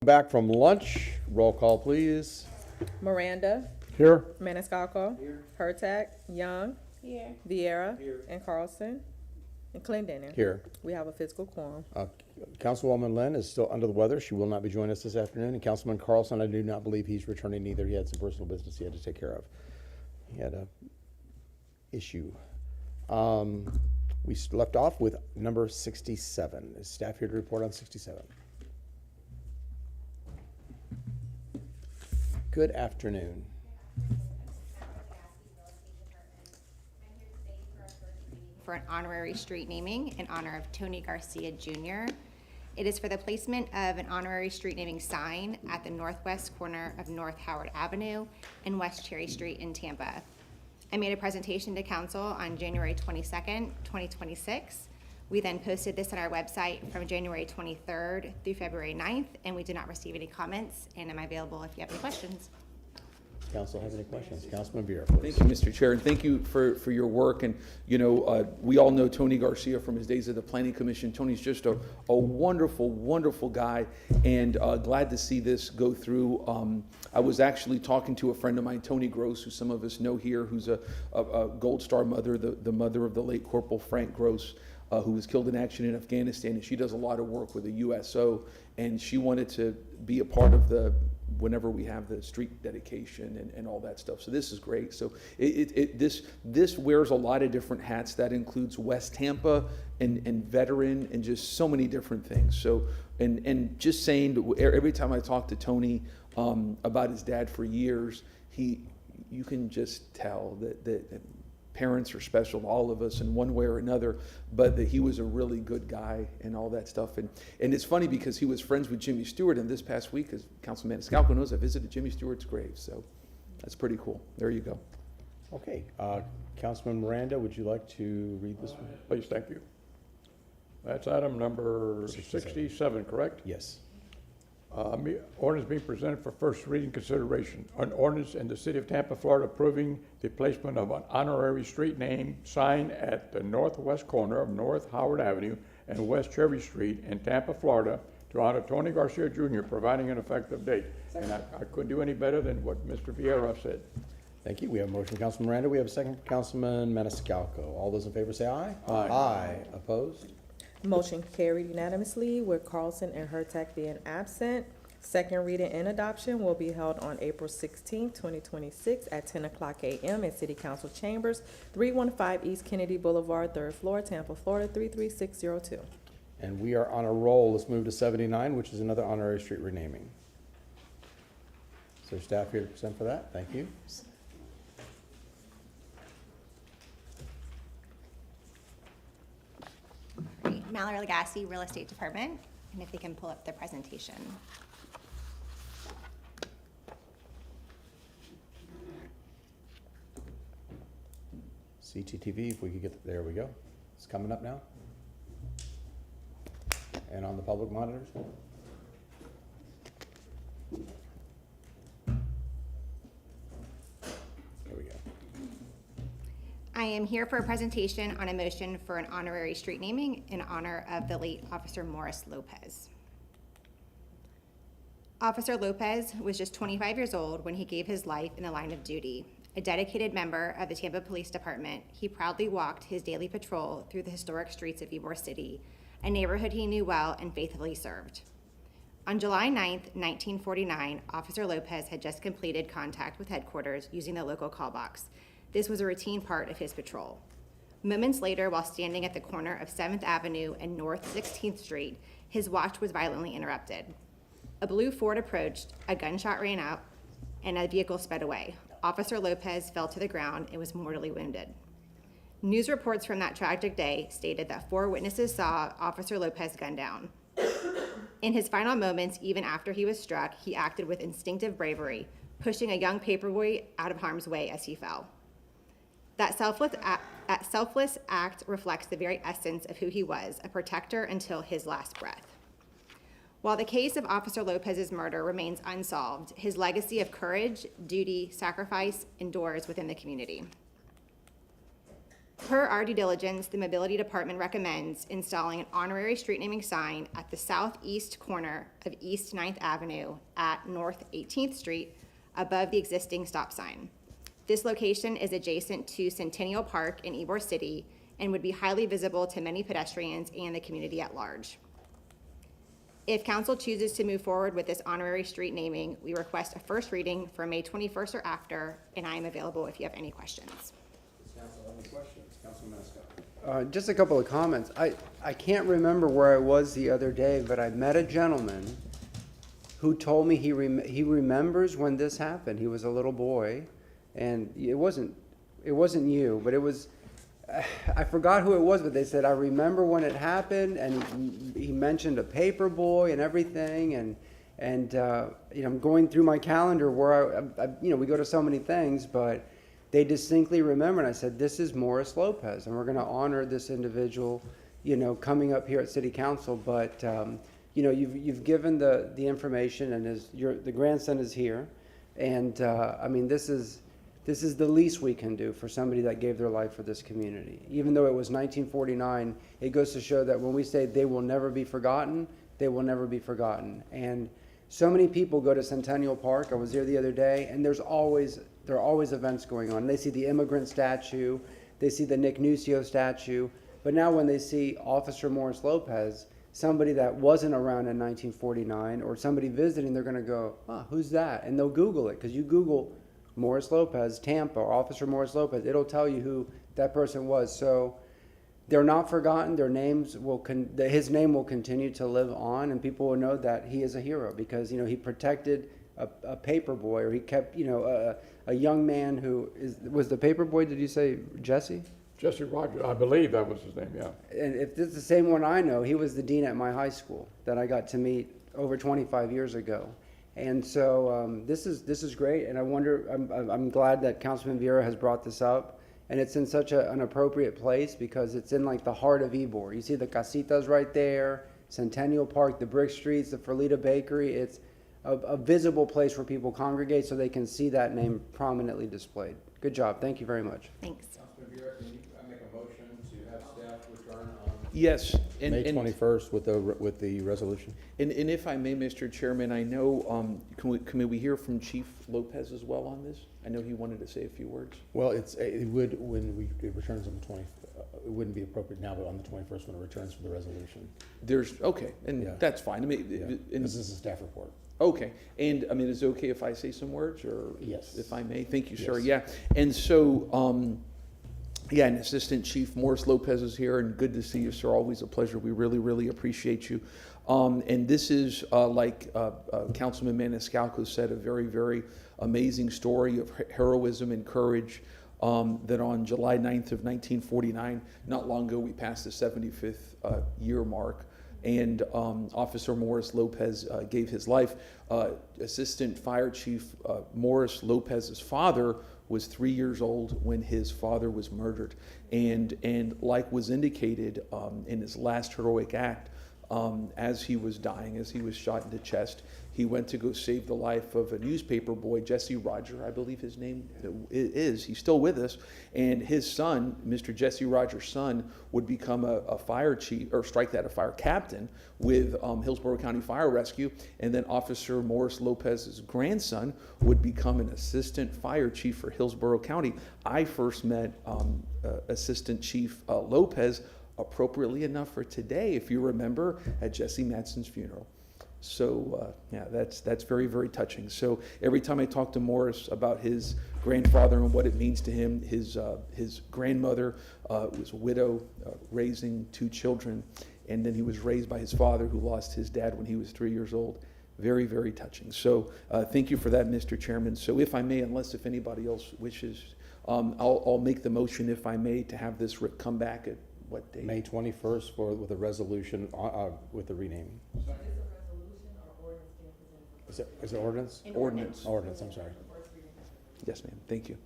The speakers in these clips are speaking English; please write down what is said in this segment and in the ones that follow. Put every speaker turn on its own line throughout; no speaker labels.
back from lunch. Roll call, please.
Miranda,
Here.
Maniscalco, Hurtak, Young,
Here.
Vieira, and Carlson, and Clendenin.
Here.
We have a physical quorum.
Councilwoman Lynn is still under the weather. She will not be joining us this afternoon. And Councilman Carlson, I do not believe he's returning either. He had some personal business he had to take care of. He had a issue. We left off with number 67. Is staff here to report on 67? Good afternoon.
For an honorary street naming in honor of Tony Garcia Jr. It is for the placement of an honorary street naming sign at the northwest corner of North Howard Avenue and West Cherry Street in Tampa. I made a presentation to council on January 22nd, 2026. We then posted this on our website from January 23rd through February 9th, and we did not receive any comments, and I'm available if you have any questions.
Council has any questions? Councilman Vieira, please.
Thank you, Mr. Chair, and thank you for your work. And, you know, we all know Tony Garcia from his days at the Planning Commission. Tony's just a wonderful, wonderful guy, and glad to see this go through. I was actually talking to a friend of mine, Tony Gross, who some of us know here, who's a Gold Star mother, the mother of the late Corporal Frank Gross, who was killed in action in Afghanistan, and she does a lot of work with the USO, and she wanted to be a part of whenever we have the street dedication and all that stuff. So this is great. So this wears a lot of different hats. That includes West Tampa and veteran and just so many different things. So, and just saying, every time I talk to Tony about his dad for years, you can just tell that parents are special to all of us in one way or another, but that he was a really good guy and all that stuff. And it's funny because he was friends with Jimmy Stewart, and this past week, as Councilman Maniscalco knows, I visited Jimmy Stewart's grave, so that's pretty cool. There you go.
Okay, Councilman Miranda, would you like to read this one?
Please, thank you. That's item number 67, correct?
Yes.
Ordinance being presented for first reading consideration. An ordinance in the city of Tampa, Florida, approving the placement of an honorary street name sign at the northwest corner of North Howard Avenue and West Cherry Street in Tampa, Florida, to honor Tony Garcia Jr., providing an effective date. And I couldn't do any better than what Mr. Vieira said.
Thank you. We have a motion from Councilman Miranda. We have a second from Councilman Maniscalco. All those in favor say aye.
Aye.
Aye. Opposed?
Motion carried unanimously with Carlson and Hurtak being absent. Second reading and adoption will be held on April 16, 2026 at 10 o'clock a.m. in City Council Chambers, 315 East Kennedy Boulevard, 3rd floor, Tampa, Florida, 33602.
And we are on a roll. Let's move to 79, which is another honorary street renaming. Is there staff here to present for that? Thank you.
Great. Mallory Lagasse, Real Estate Department, and if they can pull up the presentation.
CTTV, if we could get, there we go. It's coming up now. And on the public monitors. There we go.
I am here for a presentation on a motion for an honorary street naming in honor of the late Officer Morris Lopez. Officer Lopez was just 25 years old when he gave his life in the line of duty. A dedicated member of the Tampa Police Department, he proudly walked his daily patrol through the historic streets of Ybor City, a neighborhood he knew well and faithfully served. On July 9th, 1949, Officer Lopez had just completed contact with headquarters using the local call box. This was a routine part of his patrol. Moments later, while standing at the corner of 7th Avenue and North 16th Street, his watch was violently interrupted. A blue Ford approached, a gunshot rang out, and a vehicle sped away. Officer Lopez fell to the ground and was mortally wounded. News reports from that tragic day stated that 4 witnesses saw Officer Lopez gunned down. In his final moments, even after he was struck, he acted with instinctive bravery, pushing a young paperboy out of harm's way as he fell. That selfless act reflects the very essence of who he was, a protector until his last breath. While the case of Officer Lopez's murder remains unsolved, his legacy of courage, duty, sacrifice endures within the community. Per our due diligence, the Mobility Department recommends installing an honorary street naming sign at the southeast corner of East 9th Avenue at North 18th Street above the existing stop sign. This location is adjacent to Centennial Park in Ybor City and would be highly visible to many pedestrians and the community at large. If council chooses to move forward with this honorary street naming, we request a first reading for May 21st or after, and I am available if you have any questions.
Does council have any questions? Councilman Maniscalco.
Just a couple of comments. I can't remember where I was the other day, but I met a gentleman who told me he remembers when this happened. He was a little boy, and it wasn't you, but it was, I forgot who it was, but they said, I remember when it happened, and he mentioned a paper boy and everything, and you know, I'm going through my calendar where you know, we go to so many things, but they distinctly remember, and I said, this is Morris Lopez, and we're going to honor this individual, you know, coming up here at City Council. But you know, you've given the information, and the grandson is here, and I mean, this is the least we can do for somebody that gave their life for this community. Even though it was 1949, it goes to show that when we say they will never be forgotten, they will never be forgotten. And so many people go to Centennial Park. I was there the other day, and there are always events going on. They see the immigrant statue, they see the Nick Nucio statue, but now when they see Officer Morris Lopez, somebody that wasn't around in 1949, or somebody visiting, they're going to go, who's that? And they'll Google it, because you Google Morris Lopez, Tampa, or Officer Morris Lopez, it'll tell you who that person was. So they're not forgotten. Their names his name will continue to live on, and people will know that he is a hero because, you know, he protected a paper boy, or he kept, you know, a young man who was the paper boy. Did you say Jesse?
Jesse Rogers, I believe that was his name, yeah.
And if this is the same one I know, he was the dean at my high school that I got to meet over 25 years ago. And so this is great, and I'm glad that Councilman Vieira has brought this up, and it's in such an appropriate place because it's in like the heart of Ybor. You see the casitas right there, Centennial Park, the brick streets, the Ferlita Bakery. It's a visible place where people congregate so they can see that name prominently displayed. Good job. Thank you very much.
Thanks.
Councilman Vieira, can you make a motion to have staff return on
Yes.
May 21st with the resolution?
And if I may, Mr. Chairman, I know, can we hear from Chief Lopez as well on this? I know he wanted to say a few words.
Well, it would, when it returns on the 20th, it wouldn't be appropriate now, but on the 21st when it returns for the resolution.
Okay, and
Yeah.
that's fine. I mean,
Yeah. This is a staff report.
okay, and I mean, is it okay if I say some words, or?
Yes.
If I may? Thank you, sir.
Yes.
Yeah, and so, yeah, and Assistant Chief Morris Lopez is here, and good to see you, sir. Always a pleasure. We really, really appreciate you. And this is, like Councilman Maniscalco said, a very, very amazing story of heroism and courage. That on July 9th of 1949, not long ago, we passed the 75th year mark. And Officer Morris Lopez gave his life. Assistant Fire Chief Morris Lopez's father was 3 years old when his father was murdered. And like was indicated in his last heroic act, as he was dying, as he was shot in the chest, he went to go save the life of a newspaper boy, Jesse Rogers, I believe his name is. He's still with us. And his son, Mr. Jesse Rogers' son, would become a fire chief, or a fire captain with Hillsborough County Fire Rescue. And then Officer Morris Lopez's grandson would become an assistant fire chief for Hillsborough County. I first met Assistant Chief Lopez, appropriately enough for today, if you remember, at Jesse Matson's funeral. So yeah, that's very, very touching. So every time I talk to Morris about his grandfather and what it means to him, his grandmother was a widow, raising 2 children, and then he was raised by his father, who lost his dad when he was 3 years old. Very, very touching. So thank you for that, Mr. Chairman. So if I may, if anybody else wishes, I'll make the motion, if I may, to have this come back at what date?
May 21st with a resolution with the renaming. Is it ordinance?
Ordinance.
Ordinance, I'm sorry.
Yes, ma'am. Thank you.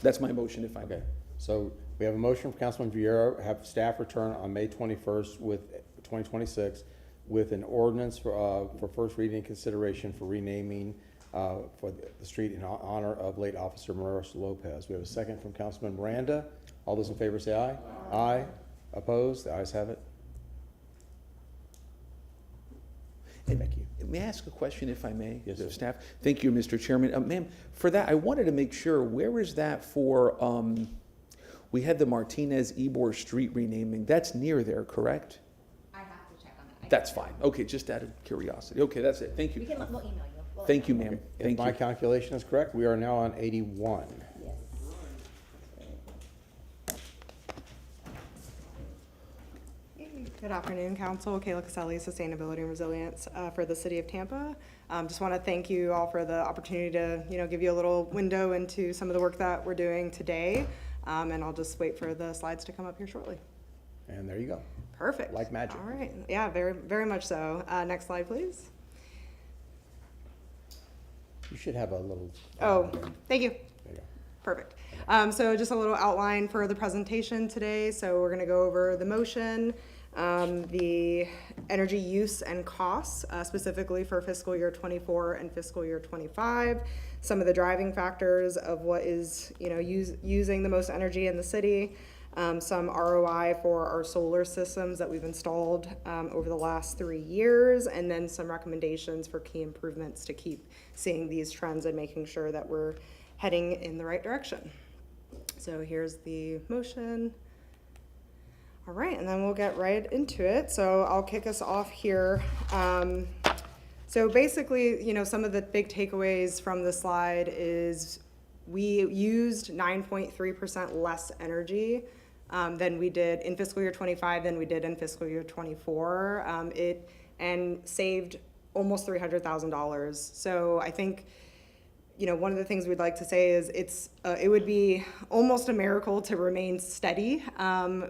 That's my motion, if I may.
Okay, so we have a motion from Councilman Vieira, have staff return on May 21st with 2026 with an ordinance for first reading and consideration for renaming for the street in honor of late Officer Maris Lopez. We have a second from Councilman Miranda. All those in favor say aye. Aye. Opposed? The ayes have it. Thank you.
May I ask a question, if I may?
Yes,
The
sir.
staff. Thank you, Mr. Chairman. Ma'am, for that, I wanted to make sure, where is that for, we had the Martinez Ybor Street renaming. That's near there, correct?
I have to check on that.
That's fine. Okay, just out of curiosity. Okay, that's it. Thank
We
you.
can, we'll email you.
Thank you, ma'am.
If
Thank
my
you.
calculation is correct, we are now on 81.
Good afternoon, Council. Kayla Caselli, Sustainability and Resilience for the City of Tampa. Just want to thank you all for the opportunity to, give you a little window into some of the work that we're doing today. And I'll just wait for the slides to come up here shortly.
And there you go.
Perfect.
Like magic.
All right. Yeah, very, very much so. Next slide, please.
You should have a little.
Oh, thank you.
There you go.
Perfect. So just a little outline for the presentation today. So we're going to go over the motion, the energy use and costs, specifically for fiscal year 24 and fiscal year 25, some of the driving factors of what is, using the most energy in the city, some ROI for our solar systems that we've installed over the last 3 years, and then some recommendations for key improvements to keep seeing these trends and making sure that we're heading in the right direction. So here's the motion. All right, and then we'll get right into it. So I'll kick us off here. So basically, some of the big takeaways from the slide is we used 9.3% less energy than we did in fiscal year 25 than we did in fiscal year 24. And saved almost $300,000. So I think, one of the things we'd like to say is it would be almost a miracle to remain steady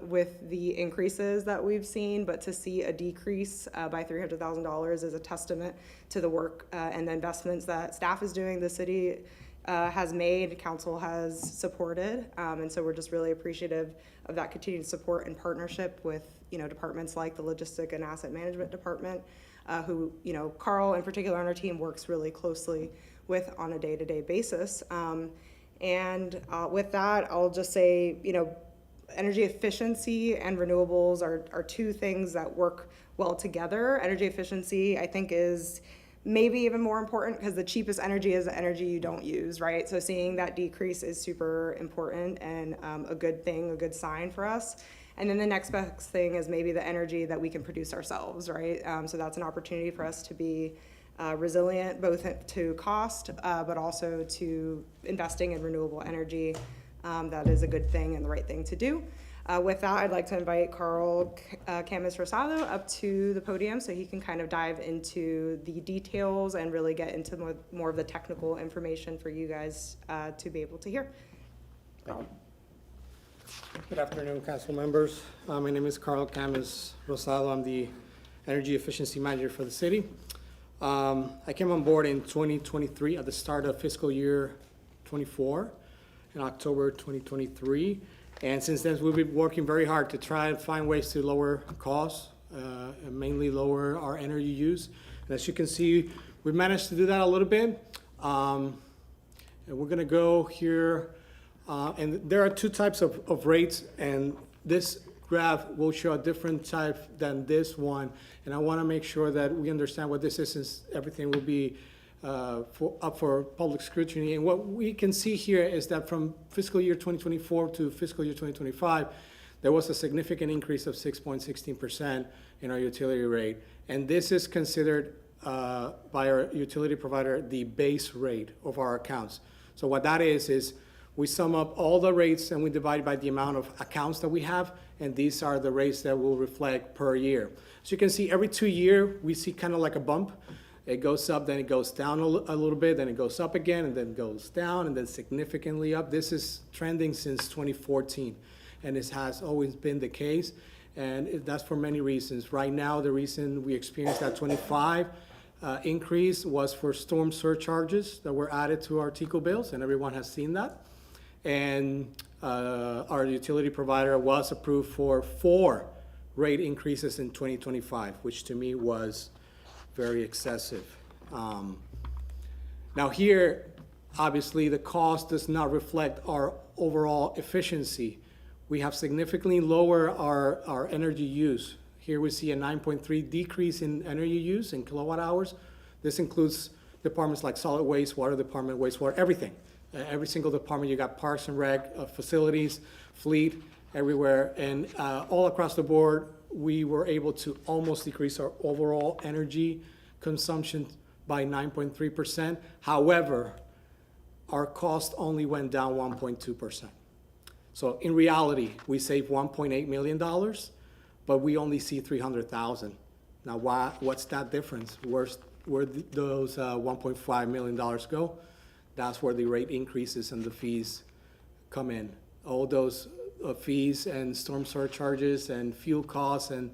with the increases that we've seen, but to see a decrease by $300,000 is a testament to the work and the investments that staff is doing, the city has made, council has supported, and so we're just really appreciative of that continued support and partnership with departments like the Logistic and Asset Management Department, who Carl in particular on our team works really closely with on a day-to-day basis. And with that, I'll just say, energy efficiency and renewables are two things that work well together. Energy efficiency, I think, is maybe even more important because the cheapest energy is the energy you don't use, right? So seeing that decrease is super important and a good thing, a good sign for us. And then the next best thing is maybe the energy that we can produce ourselves, right? So that's an opportunity for us to be resilient, both to cost, but also to investing in renewable energy. That is a good thing and the right thing to do. With that, I'd like to invite Carl Camus Rosado up to the podium so he can kind of dive into the details and really get into more of the technical information for you guys to be able to hear.
Good afternoon, council members. My name is Carl Camus Rosado. I'm the Energy Efficiency Manager for the city. I came on board in 2023 at the start of fiscal year 24 in October 2023. And since then, we've been working very hard to try and find ways to lower costs and mainly lower our energy use. And as you can see, we've managed to do that a little bit. And we're gonna go here. And there are two types of rates, and this graph will show a different type than this one. And I want to make sure that we understand what this is, since everything will be up for public scrutiny. And what we can see here is that from fiscal year 2024 to fiscal year 2025, there was a significant increase of 6.16% in our utility rate. And this is considered by our utility provider the base rate of our accounts. So what that is we sum up all the rates and we divide by the amount of accounts that we have, and these are the rates that will reflect per year. So you can see every 2 years, we see kind of like a bump. It goes up, then it goes down a little bit, then it goes up again, and then goes down, and then significantly up. This is trending since 2014, and this has always been the case, and that's for many reasons. Right now, the reason we experienced that 25 increase was for storm surcharges that were added to our TICO bills, and everyone has seen that. And our utility provider was approved for 4 rate increases in 2025, which to me was very excessive. Now here, obviously, the cost does not reflect our overall efficiency. We have significantly lower our energy use. Here we see a 9.3 decrease in energy use in kilowatt hours. This includes departments like solid waste, water department, wastewater, everything. Every single department, you got parks and rec, facilities, fleet, everywhere. And all across the board, we were able to almost decrease our overall energy consumption by 9.3%. However, our cost only went down 1.2%. So in reality, we saved $1.8 million, but we only see 300,000. Now, what's that difference? Where those $1.5 million go? That's where the rate increases and the fees come in. All those fees and storm surcharges and fuel costs and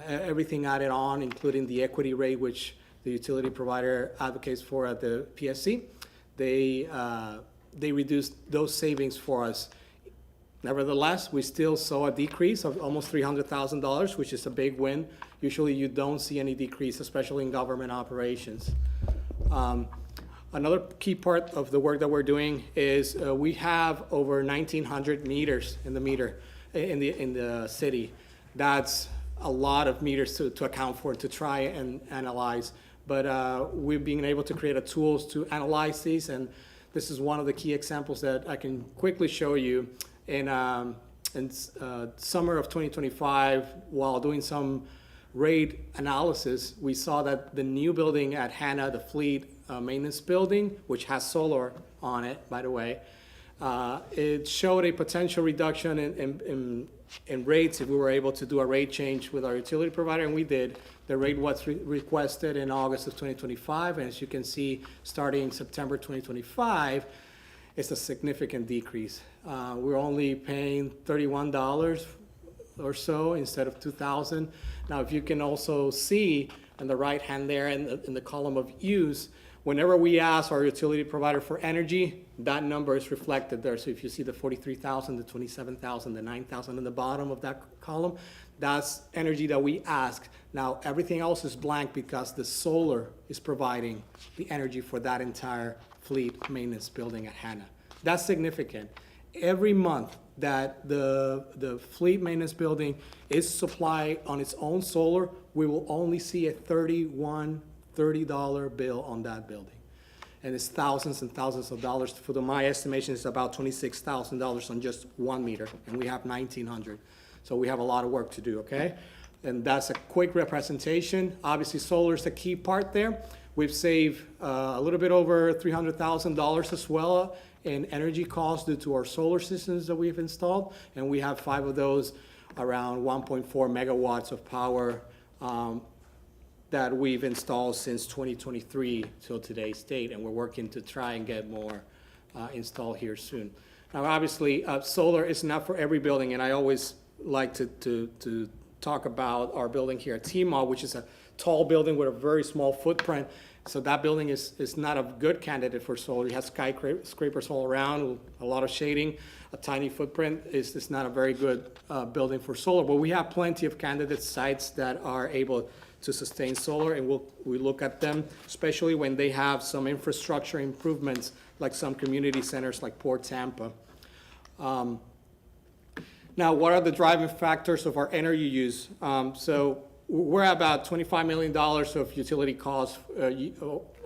everything added on, including the equity rate, which the utility provider advocates for at the PSC, they reduced those savings for us. Nevertheless, we still saw a decrease of almost $300,000, which is a big win. Usually you don't see any decrease, especially in government operations. Another key part of the work that we're doing is we have over 1,900 meters in the city. That's a lot of meters to account for, to try and analyze. But we've been able to create tools to analyze these, and this is one of the key examples that I can quickly show you. In summer of 2025, while doing some rate analysis, we saw that the new building at Hannah, the fleet maintenance building, which has solar on it, by the way, it showed a potential reduction in rates if we were able to do a rate change with our utility provider, and we did. The rate was requested in August of 2025, and as you can see, starting September 2025, it's a significant decrease. We're only paying $31 or so instead of $2,000. Now, if you can also see on the right hand there in the column of use, whenever we ask our utility provider for energy, that number is reflected there. So if you see the 43,000, the 27,000, the 9,000 in the bottom of that column, that's energy that we ask. Now, everything else is blank because the solar is providing the energy for that entire fleet maintenance building at Hannah. That's significant. Every month that the fleet maintenance building is supplied on its own solar, we will only see a $30 bill on that building. And it's thousands and thousands of dollars. For my estimation, it's about $26,000 on just one meter, and we have 1,900. So we have a lot of work to do, okay? And that's a quick representation. Obviously, solar is the key part there. We've saved a little bit over $300,000 as well in energy costs due to our solar systems that we've installed. And we have 5 of those, around 1.4 megawatts of power that we've installed since 2023 till today's date. And we're working to try and get more installed here soon. Now, obviously, solar is not for every building. And I always like to talk about our building here at T-Mall, which is a tall building with a very small footprint. So that building is not a good candidate for solar. It has skyscrapers all around, a lot of shading, a tiny footprint. It's not a very good building for solar. But we have plenty of candidate sites that are able to sustain solar, and we look at them, especially when they have some infrastructure improvements, like some community centers like Port Tampa. Now, what are the driving factors of our energy use? So we're at about $25 million of utility costs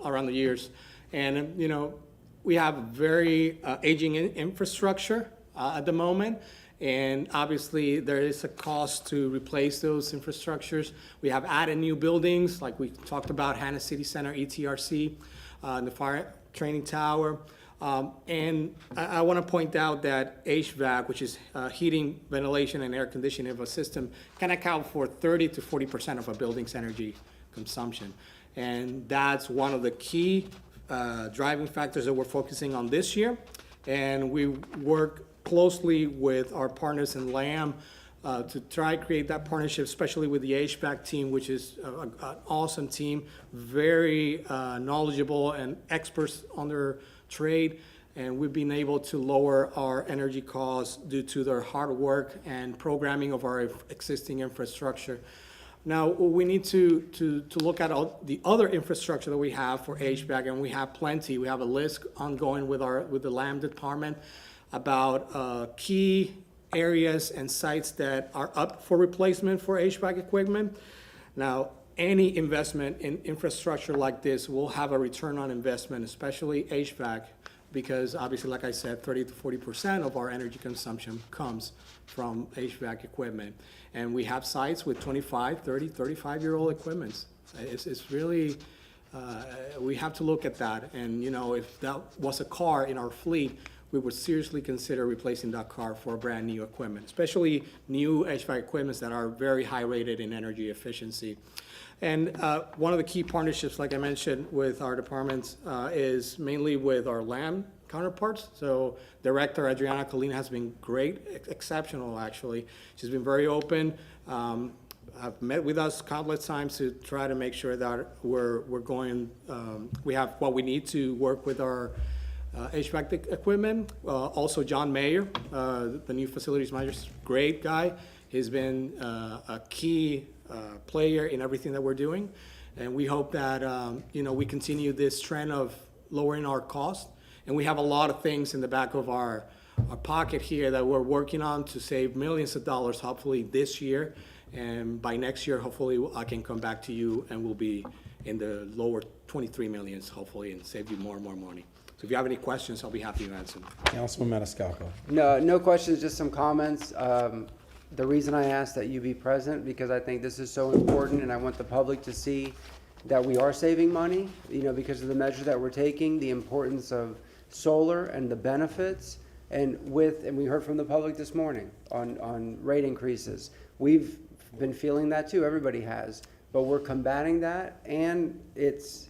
around the years. And, we have very aging infrastructure at the moment. And obviously, there is a cost to replace those infrastructures. We have added new buildings, like we talked about, Hannah City Center, ETRC, the fire training tower. And I want to point out that HVAC, which is heating, ventilation, and air conditioning of a system, can account for 30 to 40% of a building's energy consumption. And that's one of the key driving factors that we're focusing on this year. And we work closely with our partners in LAM to try to create that partnership, especially with the HVAC team, which is an awesome team, very knowledgeable and experts on their trade, and we've been able to lower our energy costs due to their hard work and programming of our existing infrastructure. Now, we need to look at all the other infrastructure that we have for HVAC, and we have plenty. We have a list ongoing with the LAM department about key areas and sites that are up for replacement for HVAC equipment. Now, any investment in infrastructure like this will have a return on investment, especially HVAC, because obviously, like I said, 30 to 40% of our energy consumption comes from HVAC equipment. And we have sites with 25, 30, 35-year-old equipment. It's really, we have to look at that. And, you know, if that was a car in our fleet, we would seriously consider replacing that car for brand-new equipment, especially new HVAC equipments that are very high-rated in energy efficiency. And one of the key partnerships, like I mentioned, with our departments is mainly with our LAM counterparts. So Director Adriana Colina has been great, exceptional, actually. She's been very open. Have met with us countless times to try to make sure that we're going, we have what we need to work with our HVAC equipment. Also, John Mayer, the new facilities manager, great guy. He's been a key player in everything that we're doing. And we hope that, you know, we continue this trend of lowering our cost. And we have a lot of things in the back of our pocket here that we're working on to save millions of dollars, hopefully this year. And by next year, hopefully I can come back to you and we'll be in the lower 23 millions, hopefully, and save you more and more money. So if you have any questions, I'll be happy to answer them.
Councilman Maniscalco.
No questions, just some comments. The reason I asked that you be present, because I think this is so important, and I want the public to see that we are saving money, you know, because of the measure that we're taking, the importance of solar and the benefits, and we heard from the public this morning on rate increases. We've been feeling that too, everybody has, but we're combating that, and it's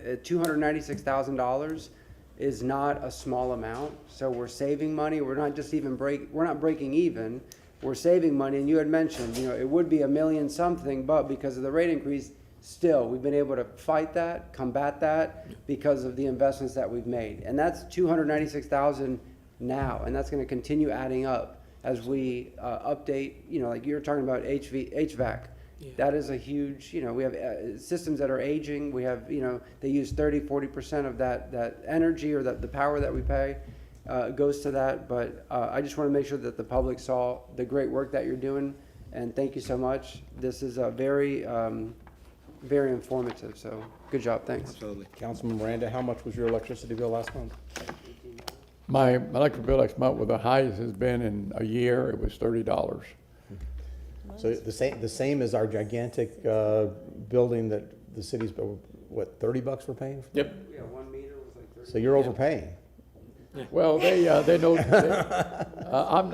$296,000 is not a small amount, so we're saving money. We're not just we're not breaking even, we're saving money. And you had mentioned, you know, it would be a million something, but because of the rate increase, still, we've been able to fight that, combat that, because of the investments that we've made. And that's $296,000 now, and that's gonna continue adding up as we update, you know, like you're talking about HVAC. Yeah. That is a huge, you know, we have systems that are aging. We have, you know, they use 30, 40% of that energy or the power that we pay goes to that. But I just want to make sure that the public saw the great work that you're doing, and thank you so much. This is a very, very informative, so good job, thanks.
Absolutely.
Councilman Miranda, how much was your electricity bill last month?
My electric bill next month, with the highest has been in a year, it was $30.
So the same as our gigantic building that the city's, what, $30 we're paying for?
Yep.
Yeah, 1 meter was like 30.
So you're overpaying.
Well, they know,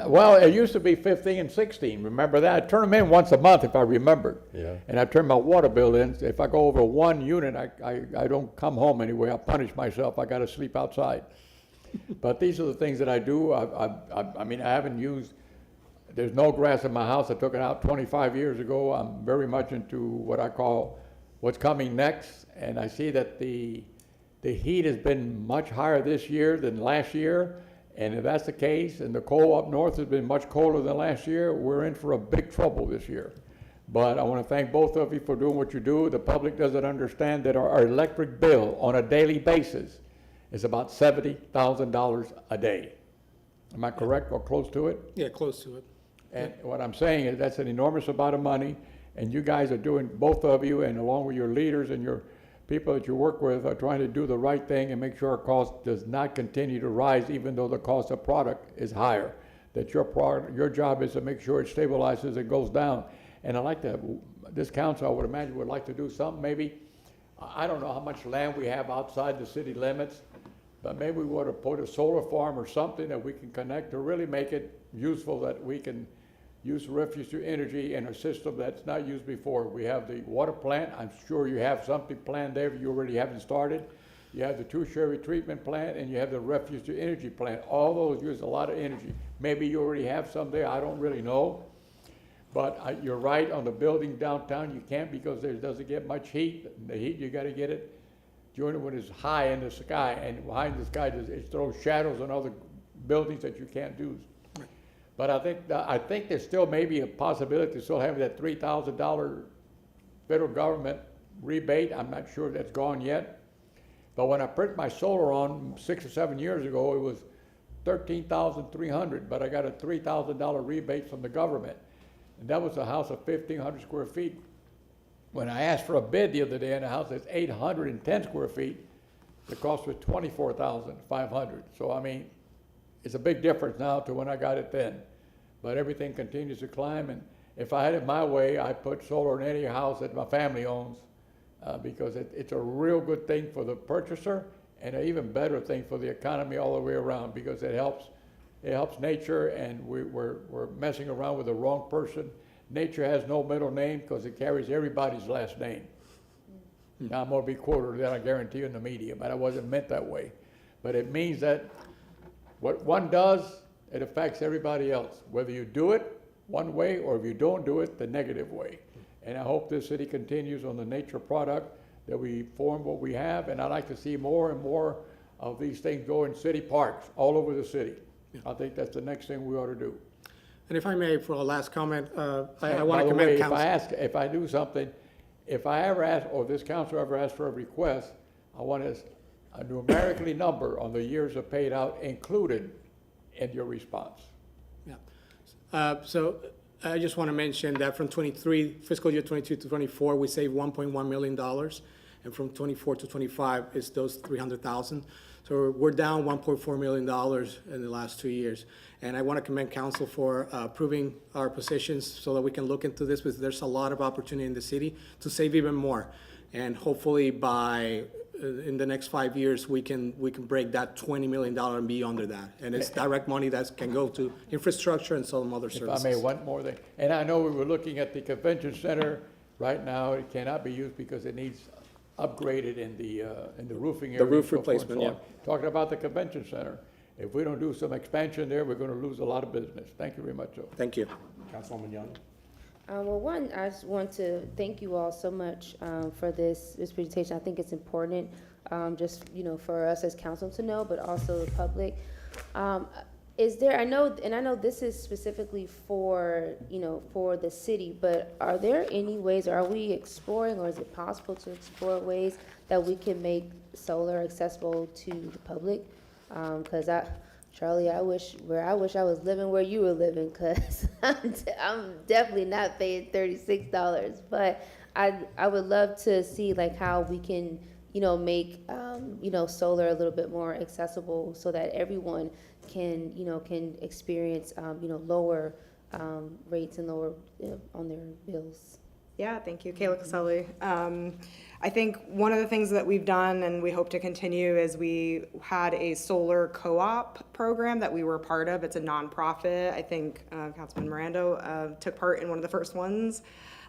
well, it used to be 15 and 16, remember that? I turn them in once a month if I remembered.
Yeah.
And I turn my water bill in. If I go over one unit, I don't come home anyway. I punish myself. I got to sleep outside. But these are the things that I do. I mean, I haven't used, there's no grass in my house. I took it out 25 years ago. I'm very much into what I call what's coming next. And I see that the heat has been much higher this year than last year. And if that's the case, and the cold up north has been much colder than last year, we're in for a big trouble this year. But I want to thank both of you for doing what you do. The public doesn't understand that our electric bill on a daily basis is about $70,000 a day. Am I correct or close to it?
Yeah, close to it.
And what I'm saying is that's an enormous amount of money, and you guys are doing, both of you, and along with your leaders and your people that you work with, are trying to do the right thing and make sure our cost does not continue to rise, even though the cost of product is higher. That your job is to make sure it stabilizes and goes down. And I like that. This council, I would imagine, would like to do something. Maybe, I don't know how much land we have outside the city limits, but maybe we want to put a solar farm or something that we can connect to really make it useful, that we can use refuse to energy in a system that's not used before. We have the water plant. I'm sure you have something planned there if you already haven't started. You have the tertiary treatment plant, and you have the refuse to energy plant. All those use a lot of energy. Maybe you already have some there. I don't really know. But you're right, on the building downtown, you can't, because there doesn't get much heat. The heat, you got to get it during when it's high in the sky, and behind the sky, it throws shadows on other buildings that you can't use. But I think there's still maybe a possibility to still have that $3,000 federal government rebate. I'm not sure if that's gone yet. But when I put my solar on 6 or 7 years ago, it was $13,300, but I got a $3,000 rebate from the government. And that was a house of 1,500 square feet. When I asked for a bid the other day on a house that's 810 square feet, the cost was $24,500. So I mean, it's a big difference now to when I got it then. But everything continues to climb, and if I had it my way, I'd put solar in any house that my family owns, because it's a real good thing for the purchaser, and an even better thing for the economy all the way around, because it helps nature, and we're messing around with the wrong person. Nature has no middle name because it carries everybody's last name. Now, I'm gonna be quoted, that I guarantee you, in the media, but it wasn't meant that way. But it means that what one does, it affects everybody else, whether you do it one way or if you don't do it the negative way. And I hope this city continues on the nature product, that we form what we have, and I'd like to see more and more of these things go in city parks all over the city. I think that's the next thing we ought to do.
And if I may, for a last comment, I want
By
to
the way,
commend
if
council.
if I do something, if I ever ask, or this council ever asks for a request, I want a numerically number on the years of paid out included in your response.
Yeah. So I just want to mention that from 23, fiscal year 22 to 24, we saved $1.1 million. And from 24 to 25, it's those 300,000. So we're down $1.4 million in the last 2 years. And I want to commend council for approving our positions so that we can look into this, because there's a lot of opportunity in the city to save even more. And hopefully by, in the next 5 years, we can break that $20 million and be under that. And it's direct money that can go to infrastructure and some other services.
If I may, one more thing. And I know we were looking at the convention center. Right now, it cannot be used because it needs upgraded in the roofing area.
The roof
and so forth and
replacement,
so on. Talking about the convention center, if we don't do some expansion there, we're gonna lose a lot of business. Thank you very much, Joe.
Thank you.
Councilwoman Young?
Well, one, I just want to thank you all so much for this presentation. I think it's important, just, for us as council to know, but also the public. Is there, I know this is specifically for, for the city, but are there any ways, are we exploring, or is it possible to explore ways that we can make solar accessible to the public? Because Charlie, I wish I was living where you were living, because I'm definitely not paying $36. But I would love to see like how we can, make solar a little bit more accessible so that everyone can experience lower rates and lower on their bills.
Yeah, thank you, Kayla Caselli. I think one of the things that we've done and we hope to continue is we had a solar co-op program that we were part of. It's a nonprofit. I think Councilman Miranda took part in one of the first ones.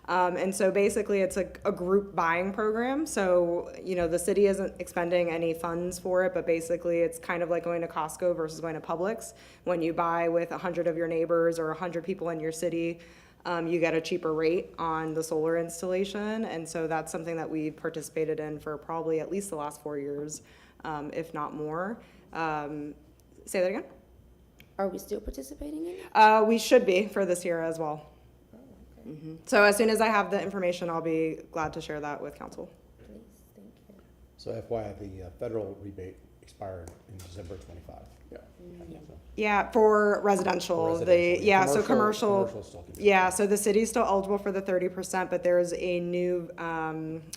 And so basically it's a group buying program. So, the city isn't expending any funds for it, but basically it's kind of like going to Costco versus going to Publix. When you buy with 100 of your neighbors or 100 people in your city, you get a cheaper rate on the solar installation. And so that's something that we've participated in for probably at least the last 4 years, if not more. Say that again?
Are we still participating in it?
We should be for this year as well. So as soon as I have the information, I'll be glad to share that with council.
Please, thank you.
So FYI, the federal rebate expired in December 25.
Yeah.
Yeah, for residential, so commercial,
still can be-
yeah, so the city's still eligible for the 30%, but there's a new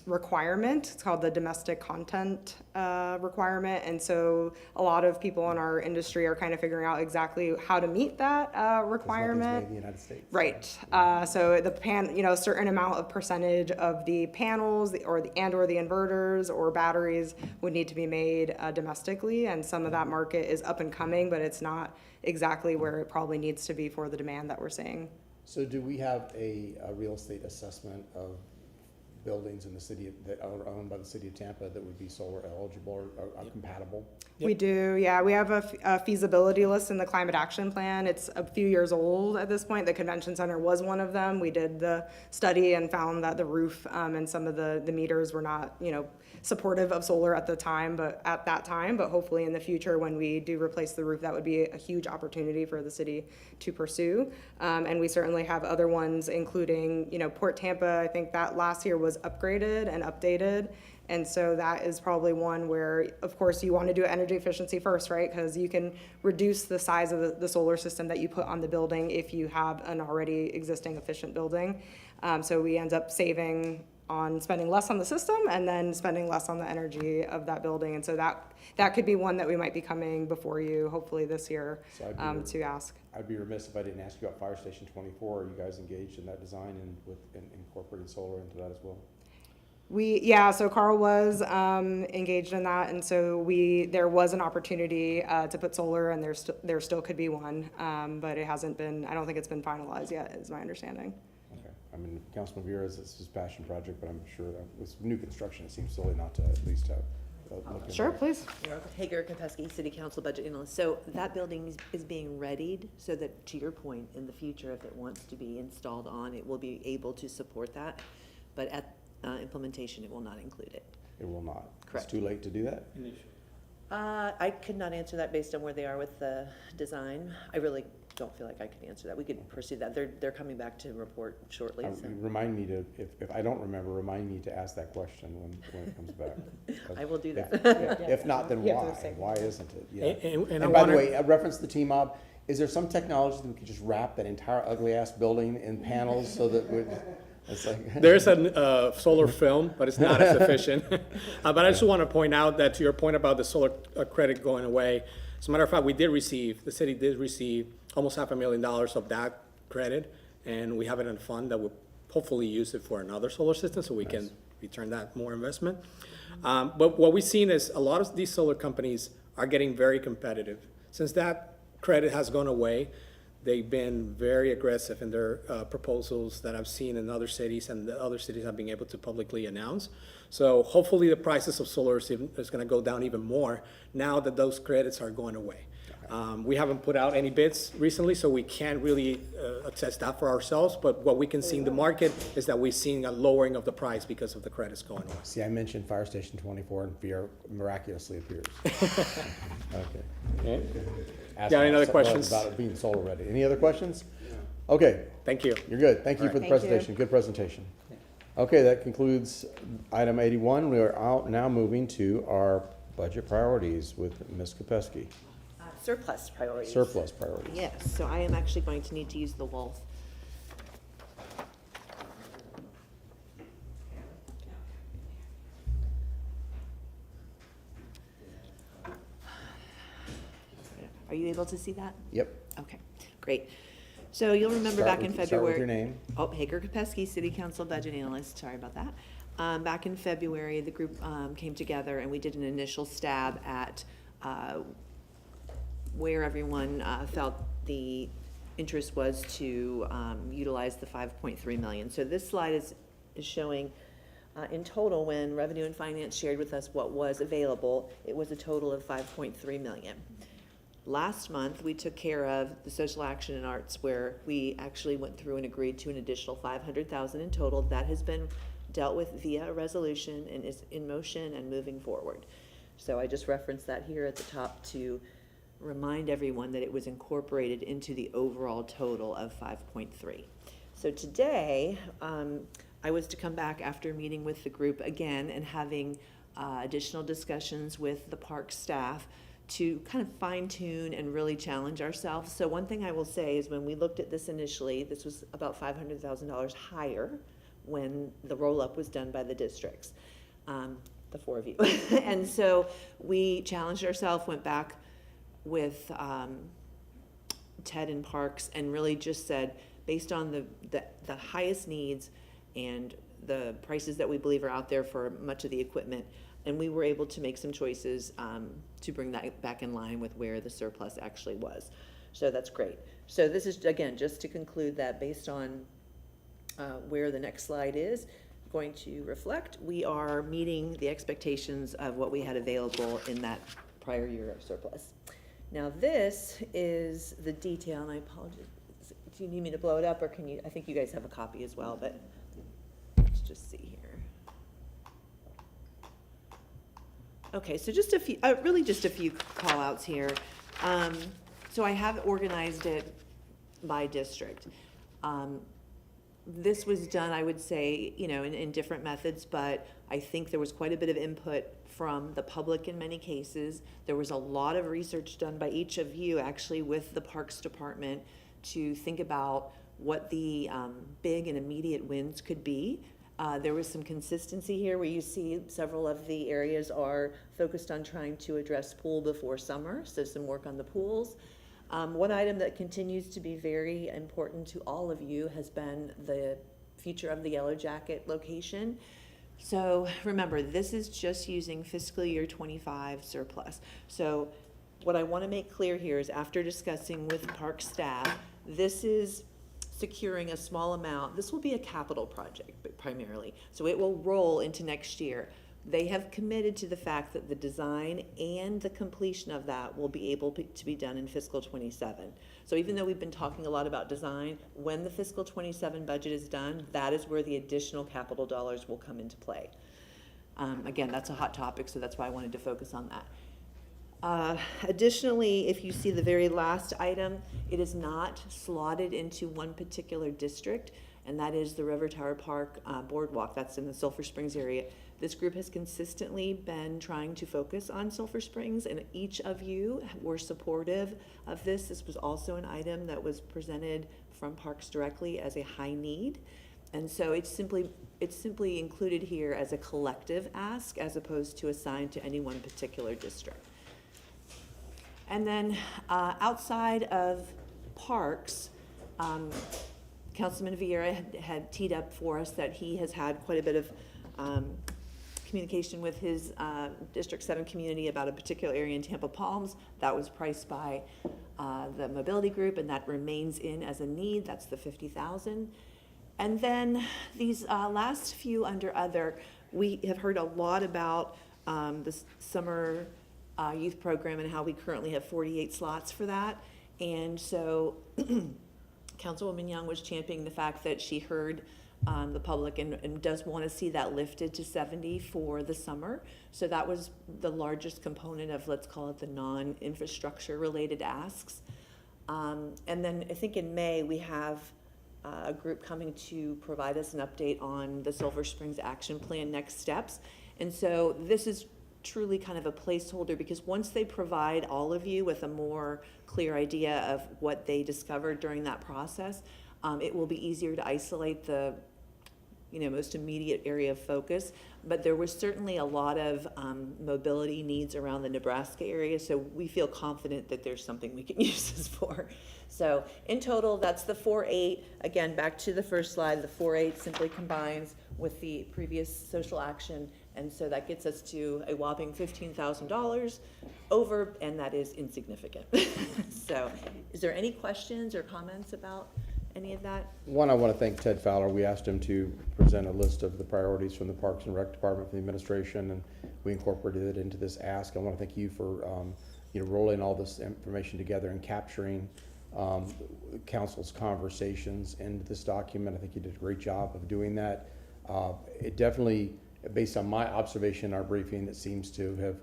requirement. It's called the domestic content requirement, and so a lot of people in our industry are kind of figuring out exactly how to meet that requirement.
Nothing's made in the United States.
Right, so a certain amount of percentage of the panels or the inverters or batteries would need to be made domestically, and some of that market is up and coming, but it's not exactly where it probably needs to be for the demand that we're seeing.
So do we have a real estate assessment of buildings in the city that are owned by the city of Tampa that would be solar eligible or compatible?
We do, yeah. We have a feasibility list in the climate action plan. It's a few years old at this point. The convention center was one of them. We did the study and found that the roof and some of the meters were not, supportive of solar at that time, but hopefully in the future when we do replace the roof, that would be a huge opportunity for the city to pursue. And we certainly have other ones, including, Port Tampa. I think that last year was was upgraded and updated. And so that is probably one where, of course, you want to do energy efficiency first, right? Because you can reduce the size of the solar system that you put on the building if you have an already existing efficient building. So we end up saving on spending less on the system and then spending less on the energy of that building. And so that could be one that we might be coming before you, hopefully this year,
So
to ask.
I'd be remiss if I didn't ask you about Fire Station 24. Are you guys engaged in that design and incorporating solar into that as well?
So Carl was engaged in that, and so there was an opportunity to put solar, and there still could be one, but it hasn't been, I don't think it's been finalized yet, is my understanding.
Okay. I mean, Councilman Vera, it's his passion project, but I'm sure that with new construction, it seems silly not to at least have a look at
Sure,
that.
please.
Hager Kopesky, City Council Budget Analyst. So that building is being readied so that, to your point, in the future, if it wants to be installed on, it will be able to support that. But at implementation, it will not include it.
It will not.
Correct.
It's too late to do that?
I could not answer that based on where they are with the design. I really don't feel like I could answer that. We could pursue that. They're coming back to report shortly. So.
Remind me to, if I don't remember, remind me to ask that question when it comes back.
I will do that.
If not, then
Yeah,
why?
for the sake of
Why isn't it? Yeah.
And I
And by the
wanna-
way, I referenced the T-Mob. Is there some technology that we could just wrap that entire ugly-ass building in panels so that it's like...
There's a solar film, but it's not as efficient. But I just want to point out that to your point about the solar credit going away, as a matter of fact, the city did receive almost $500,000 of that credit, and we have it in a fund that will hopefully use it for another solar system so we can return that more investment. But what we've seen is a lot of these solar companies are getting very competitive. Since that credit has gone away, they've been very aggressive in their proposals that I've seen in other cities, and the other cities have been able to publicly announce. So hopefully the prices of solar is going to go down even more now that those credits are going away. We haven't put out any bids recently, so we can't really assess that for ourselves, but what we can see in the market is that we're seeing a lowering of the price because of the credits going away.
See, I mentioned Fire Station 24 and Vera miraculously appears. Okay. Ask
Got any other
about-
questions?
About it being solar ready. Any other questions? Okay,
Thank you.
you're good. Thank you for the
Thank you.
presentation. Good presentation. Okay, that concludes item 81. We are now moving to our budget priorities with Ms. Kopesky.
Surplus priorities.
Surplus priorities.
Yes, so I am actually going to need to use the wolf. Are you able to see that?
Yep.
Okay, great. So you'll remember back in February.
Start with your name.
Oh, Hager Kopesky, City Council Budget Analyst, sorry about that. Back in February, the group came together and we did an initial stab at where everyone felt the interest was to utilize the 5.3 million. So this slide is showing in total, when Revenue and Finance shared with us what was available, it was a total of 5.3 million. Last month, we took care of the Social Action and Arts, where we actually went through and agreed to an additional 500,000 in total. That has been dealt with via a resolution and is in motion and moving forward. So I just referenced that here at the top to remind everyone that it was incorporated into the overall total of 5.3. So today, I was to come back after meeting with the group again and having additional discussions with the park staff to kind of fine tune and really challenge ourselves. So one thing I will say is when we looked at this initially, this was about $500,000 higher when the roll-up was done by the districts, the four of you. And so we challenged ourselves, went back with Ted and Parks and really just said, based on the highest needs and the prices that we believe are out there for much of the equipment, and we were able to make some choices to bring that back in line with where the surplus actually was. So that's great. So this is, again, just to conclude that based on where the next slide is going to reflect, we are meeting the expectations of what we had available in that prior year of surplus. Now this is the detail, and I apologize. Do you need me to blow it up, or can you? I think you guys have a copy as well, but let's just see here. Okay, so just a few, really just a few call outs here. So I have organized it by district. This was done, I would say, in different methods, but I think there was quite a bit of input from the public in many cases. There was a lot of research done by each of you, actually, with the Parks Department to think about what the big and immediate wins could be. There was some consistency here where you see several of the areas are focused on trying to address pool before summer, so some work on the pools. One item that continues to be very important to all of you has been the future of the Yellow Jacket location. So remember, this is just using fiscal year 25 surplus. So what I want to make clear here is, after discussing with park staff, this is securing a small amount. This will be a capital project, but primarily. So it will roll into next year. They have committed to the fact that the design and the completion of that will be able to be done in fiscal 27. So even though we've been talking a lot about design, when the fiscal 27 budget is done, that is where the additional capital dollars will come into play. Again, that's a hot topic, so that's why I wanted to focus on that. Additionally, if you see the very last item, it is not slotted into one particular district, and that is the River Tower Park Boardwalk. That's in the Sulphur Springs area. This group has consistently been trying to focus on Sulphur Springs, and each of you were supportive of this. This was also an item that was presented from Parks directly as a high need. And so it's simply included here as a collective ask as opposed to assigned to any one particular district. And then outside of parks, Councilman Vieira had teed up for us that he has had quite a bit of communication with his District 7 community about a particular area in Tampa Palms. That was priced by the mobility group, and that remains in as a need. That's the $50,000. And then these last few under other, we have heard a lot about the summer youth program and how we currently have 48 slots for that. And so Councilwoman Young was championing the fact that she heard the public and does want to see that lifted to 70 for the summer. So that was the largest component of, let's call it, the non-infrastructure related asks. And then I think in May we have a group coming to provide us an update on the Sulphur Springs Action Plan next steps. And so this is truly kind of a placeholder, because once they provide all of you with a more clear idea of what they discovered during that process, it will be easier to isolate the most immediate area of focus. But there was certainly a lot of mobility needs around the Nebraska area, so we feel confident that there's something we can use this for. So in total, that's the 4.8. Again, back to the first slide, the 4.8 simply combines with the previous social action, and so that gets us to a whopping $15,000 over, and that is insignificant. So is there any questions or comments about any of that?
One, I want to thank Ted Fowler. We asked him to present a list of the priorities from the Parks and Rec Department, from the administration, and we incorporated it into this ask. I want to thank you for rolling all this information together and capturing council's conversations into this document. I think you did a great job of doing that. It definitely, based on my observation in our briefing, it seems to have,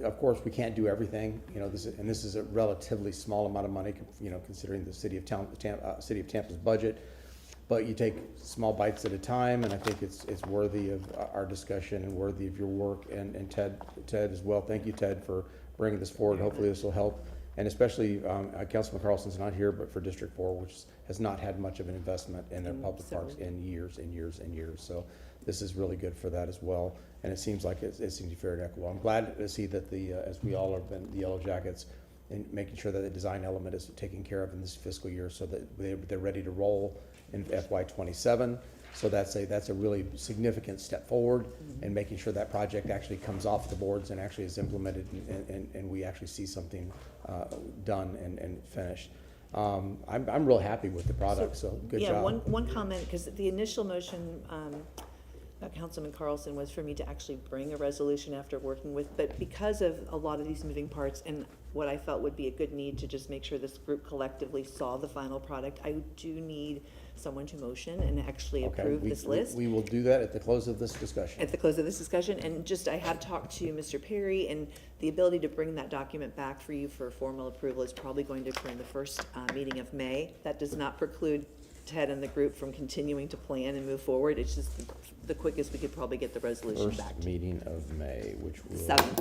of course we can't do everything. This is a relatively small amount of money, considering the city of Tampa's budget. But you take small bites at a time, and I think it's worthy of our discussion and worthy of your work. And Ted as well. Thank you, Ted, for bringing this forward. Hopefully this will help. And especially, Councilman Carlson's not here, but for District 4, which has not had much of an investment in their public parks in years and years and years. So this is really good for that as well. And it seems like it seems to be fair and equitable. I'm glad to see that as we all have been, the Yellow Jackets, and making sure that the design element is taken care of in this fiscal year, so that they're ready to roll in FY27. So that's a really significant step forward in making sure that project actually comes off the boards and actually is implemented, and we actually see something done and finished. I'm real happy with the product, so good job.
Yeah, one comment, because the initial motion Councilman Carlson was for me to actually bring a resolution after working with, but because of a lot of these moving parts and what I felt would be a good need to just make sure this group collectively saw the final product, I do need someone to motion and actually approve this list.
We will do that at the close of this discussion.
At the close of this discussion, and I have talked to Mr. Perry, and the ability to bring that document back for you for formal approval is probably going to occur in the first meeting of May. That does not preclude Ted and the group from continuing to plan and move forward. It's just the quickest we could probably get the resolution back
First
to.
meeting of May, which will.
The 7th.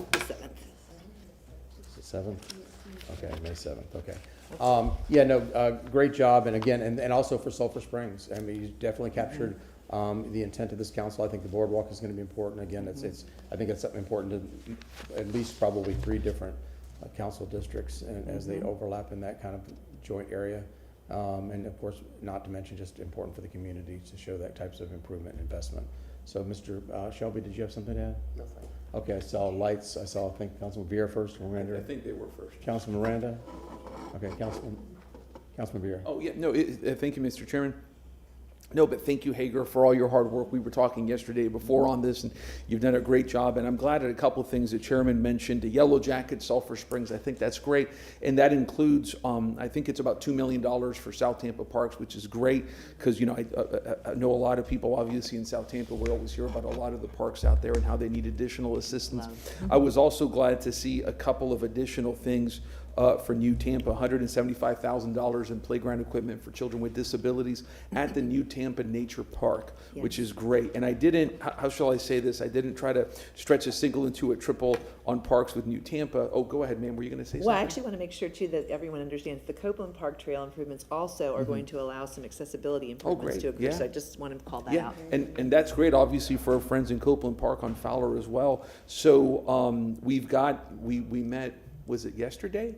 Is it 7th? Okay, May 7th, okay. Yeah, no, great job, and again, and also for Sulphur Springs. I mean, you definitely captured the intent of this council. I think the boardwalk is gonna be important. Again, I think it's something important to at least probably 3 different council districts, and as they overlap in that kind of joint area. And of course, not to mention just important for the community to show that types of improvement and investment. So, Mr. Shelby, did you have something to add?
No, thank you.
Okay, I saw lights. I think Councilman Vera first, Miranda.
I think they were first.
Councilman Miranda? Okay, Councilman Vera.
Oh, yeah, no, thank you, Mr. Chairman. No, but thank you, Hager, for all your hard work. We were talking yesterday before on this, and you've done a great job. And I'm glad at a couple of things the chairman mentioned, the Yellow Jacket, Sulphur Springs. I think that's great. And that includes, I think it's about $2 million for South Tampa Parks, which is great because, you know, I know a lot of people, obviously, in South Tampa. We always hear about a lot of the parks out there and how they need additional assistance. I was also glad to see a couple of additional things for New Tampa, $175,000 in playground equipment for children with disabilities at the New Tampa Nature Park, which is great. And I didn't, how shall I say this? I didn't try to stretch a single into a triple on parks with New Tampa. Oh, go ahead, ma'am. Were you going to say something?
Well, I actually want to make sure too that everyone understands the Copeland Park Trail improvements also are going to allow some accessibility improvements
great.
to occur.
Yeah.
So I just want to call that
Yeah,
out.
and that's great, obviously, for our friends in Copeland Park on Fowler as well. So we've got, we met, was it yesterday?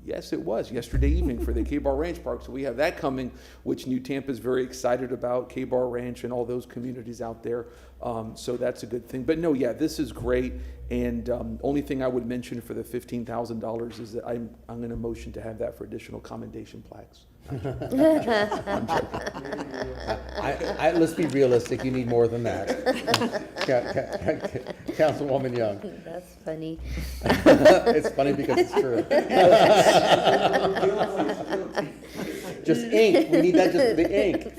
Yes, it was yesterday evening for the K-Bar Ranch Park. So we have that coming, which New Tampa is very excited about, K-Bar Ranch and all those communities out there. So that's a good thing. But no, yeah, this is great. And only thing I would mention for the $15,000 is that I'm going to motion to have that for additional commendation plaques.
Let's be realistic, you need more than that. Councilwoman Young.
That's funny.
It's funny because it's true. Just ink, we need that, just the ink.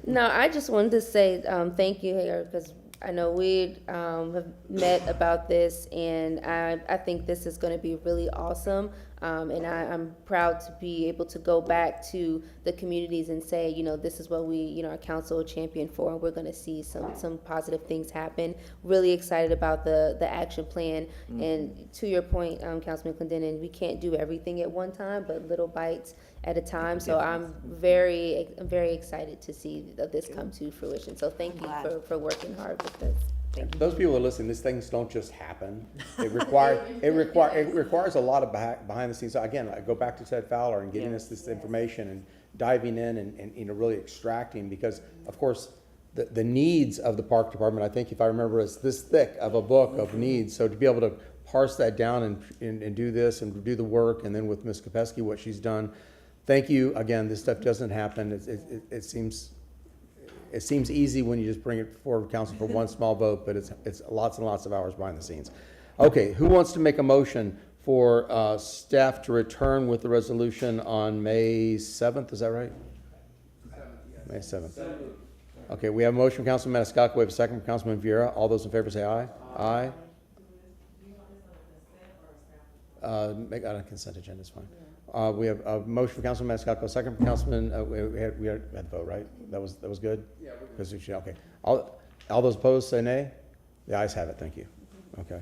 No, I just wanted to say thank you, Hager, because I know we have met about this, and I think this is going to be really awesome. And I'm proud to be able to go back to the communities and say, you know, this is what we, you know, our council champion for, and we're going to see some positive things happen. Really excited about the action plan. And to your point, Councilman Clendenin, we can't do everything at one time, but little bites at a time. So I'm very excited to see this come to fruition. So thank you for working hard with this.
Those people who are listening, these things don't just happen. It requires a lot of behind the scenes. So again, I go back to Ted Fowler and getting us this information and diving in and you know, really extracting, because of course the needs of the park department, I think if I remember, is this thick of a book of needs. So to be able to parse that down and do this and do the work, and then with Ms. Kopesky, what she's done. Thank you. Again, this stuff doesn't happen. It seems easy when you just bring it forward to council for one small vote, but it's lots and lots of hours behind the scenes. Okay, who wants to make a motion for staff to return with the resolution on May 7th? Is that right? May 7th. Okay, we have a motion from Councilman Maniscalco. We have a second from Councilman Vieira. All those in favor say aye. Aye. Make that a consent agenda is fine. We have a motion from Councilman Maniscalco, second from Councilman, we had the vote, right? That was good? Yeah. Okay. All those opposed say nay? The ayes have it, thank you. Okay.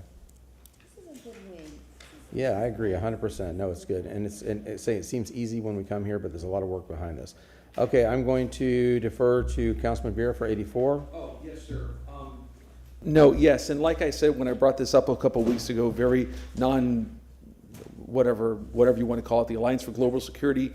Yeah, I agree, 100%. No, it's good. And it seems easy when we come here, but there's a lot of work behind this. Okay, I'm going to defer to Councilman Vera for 84.
Oh, yes, sir. No, yes, and like I said, when I brought this up a couple weeks ago, very whatever you want to call it, the Alliance for Global Security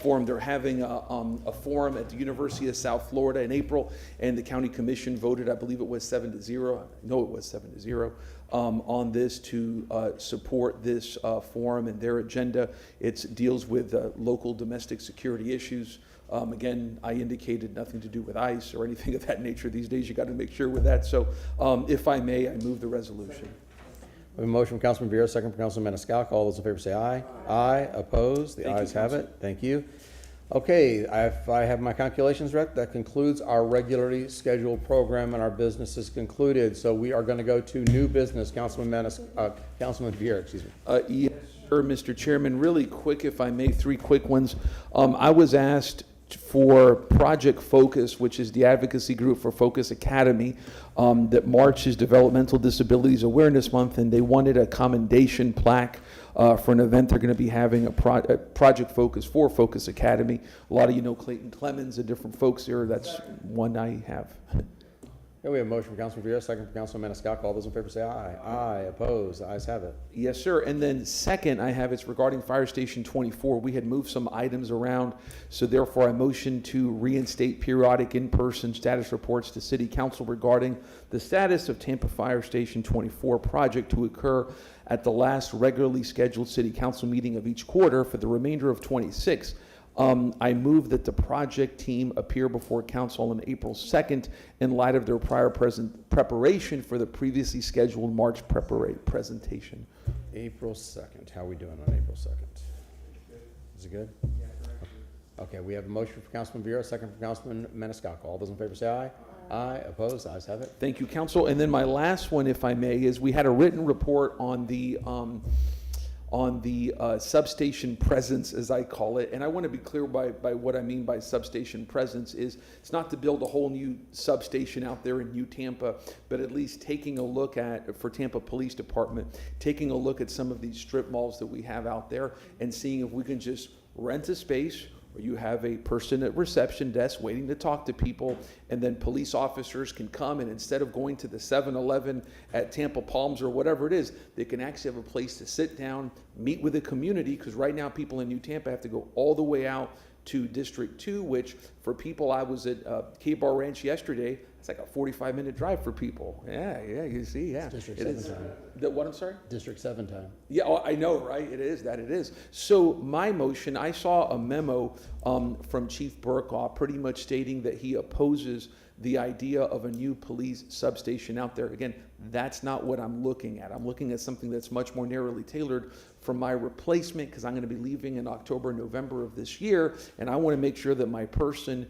Forum. They're having a forum at the University of South Florida in April, and the county commission voted, I believe it was 7-0. No, it was 7-0 on this to support this forum and their agenda. It deals with local domestic security issues. Again, I indicated nothing to do with ICE or anything of that nature. These days, you got to make sure with that. So, if I may, I move the resolution.
We have a motion from Councilman Vera, second from Councilman Maniscalco. All those in favor say aye. Aye. Opposed? The ayes have it. Thank you. Okay, if I have my calculations right, that concludes our regularly scheduled program, and our business is concluded. So we are going to go to new business. Councilman Vera, excuse me.
Yes, sir, Mr. Chairman. Really quick, if I may, 3 quick ones. I was asked for Project Focus, which is the advocacy group for Focus Academy, that March is Developmental Disabilities Awareness Month, and they wanted a commendation plaque for an event they're going to be having, a Project Focus for Focus Academy. A lot of you know Clayton Clemens and different folks here. That's one I have.
Okay, we have a motion from Councilman Vera, second from Councilman Maniscalco. All those in favor say aye. Aye. Opposed? The ayes have it.
Yes, sir. And then second, I have it's regarding Fire Station 24. We had moved some items around, so therefore I motion to reinstate periodic in-person status reports to City Council regarding the status of Tampa Fire Station 24 project to occur at the last regularly scheduled City Council meeting of each quarter for the remainder of 26. I move that the project team appear before council on April 2nd in light of their prior preparation for the previously scheduled March presentation.
April 2nd. How are we doing on April 2nd? Is it good? Okay, we have a motion from Councilman Vera, second from Councilman Maniscalco. All those in favor say aye. Aye. Opposed? The ayes have it.
Thank you, council. And then my last one, if I may, is we had a written report on the substation presence, as I call it. And I want to be clear by what I mean by substation presence is it's not to build a whole new substation out there in New Tampa, but at least taking a look at, for Tampa Police Department, taking a look at some of these strip malls that we have out there and seeing if we can just rent a space, or you have a person at reception desk waiting to talk to people, and then police officers can come, and instead of going to the 7-Eleven at Tampa Palms or whatever it is, they can actually have a place to sit down, meet with the community, because right now people in New Tampa have to go all the way out to District 2, which for people, I was at K-Bar Ranch yesterday, it's like a 45-minute drive for people. Yeah, you see, yeah.
District
It
7
is.
time.
What, I'm sorry?
District 7 time.
Yeah, oh, I know, right? It is. So my motion, I saw a memo from Chief Burkoff pretty much stating that he opposes the idea of a new police substation out there. Again, that's not what I'm looking at. I'm looking at something that's much more narrowly tailored for my replacement, because I'm going to be leaving in October, November of this year, and I want to make sure that my person